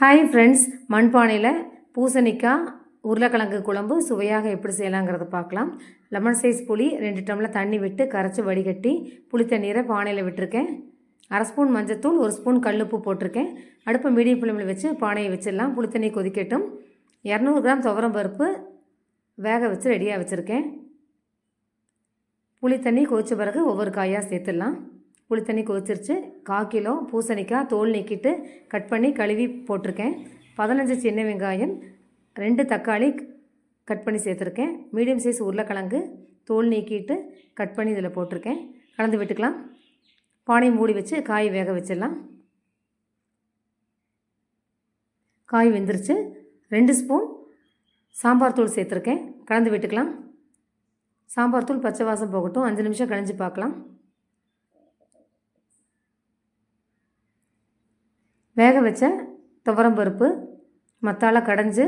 Hi friends, மண்பானையில் பூசணிக்காய் உருளைக்கிழங்கு குழம்பு சுவையாக எப்படி செய்யலாங்கிறத பார்க்கலாம். லெமன் சைஸ் புளி 2 டம்ளர் தண்ணி விட்டு கரைச்சி வடிகட்டி புளி தண்ணீரை பானையில் விட்டுருக்கேன். 1/2 ஸ்பூன் மஞ்சத்தூள், 1 ஸ்பூன் கல்லுப்பு போட்டிருக்கேன். அடுப்பை மீடியம் ஃப்ளேமில் வச்சு பானையை வச்சிடலாம். புளி தண்ணி கொதிக்கட்டும். 200 கிராம் துவரம் பருப்பு வேக வச்சு ரெடியாக வச்சுருக்கேன். புளி தண்ணி கொதித்த பிறகு ஒவ்வொரு காயாக சேர்த்துடலாம். புளி தண்ணி கொதிச்சிருச்சு. 1/4 கிலோ பூசணிக்காய் தோல் நீக்கிட்டு கட் பண்ணி கழுவி போட்டிருக்கேன். 15 சின்ன வெங்காயம், 2 தக்காளி கட் பண்ணி சேர்த்துருக்கேன். மீடியம் சைஸ் உருளைக்கிழங்கு தோல் நீக்கிட்டு கட் பண்ணி இதில் போட்டிருக்கேன். கலந்து விட்டுக்கலாம். பானையை மூடி வச்சு காய் வேக வச்சிடலாம். காய் வெந்துருச்சு. 2 ஸ்பூன் சாம்பார் தூள் சேர்த்துருக்கேன். கலந்து விட்டுக்கலாம். சாம்பார் தூள் பச்சை வாசம் போகட்டும். 5 நிமிஷம் கழிஞ்சு பார்க்கலாம். வேக வச்ச துவரம் பருப்பு மத்தால கடைஞ்சி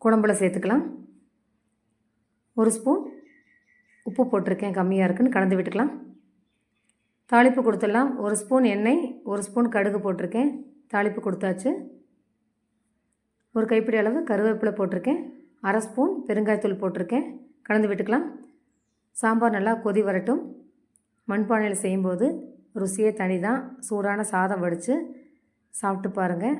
குழம்புல சேர்த்துக்கலாம். 1 ஸ்பூன் உப்பு போட்டிருக்கேன், கம்மியாக இருக்குன்னு கலந்து விட்டுக்கலாம். தாளிப்பு கொடுத்துடலாம். 1 ஸ்பூன் எண்ணெய், 1 ஸ்பூன் கடுகு போட்டிருக்கேன். தாளிப்பு கொடுத்தாச்சு. 1 கைப்பிடி அளவு கருவேப்பிலை போட்டிருக்கேன். 1/2 ஸ்பூன் பெருங்காயத்தூள் போட்டிருக்கேன். கலந்து விட்டுக்கலாம். சாம்பார் நல்லா கொதி வரட்டும். மண்பானையில் செய்யும்போது ருசியே தனி தான். சூடான சாதம் வடித்து சாப்பிட்டு பாருங்கள்.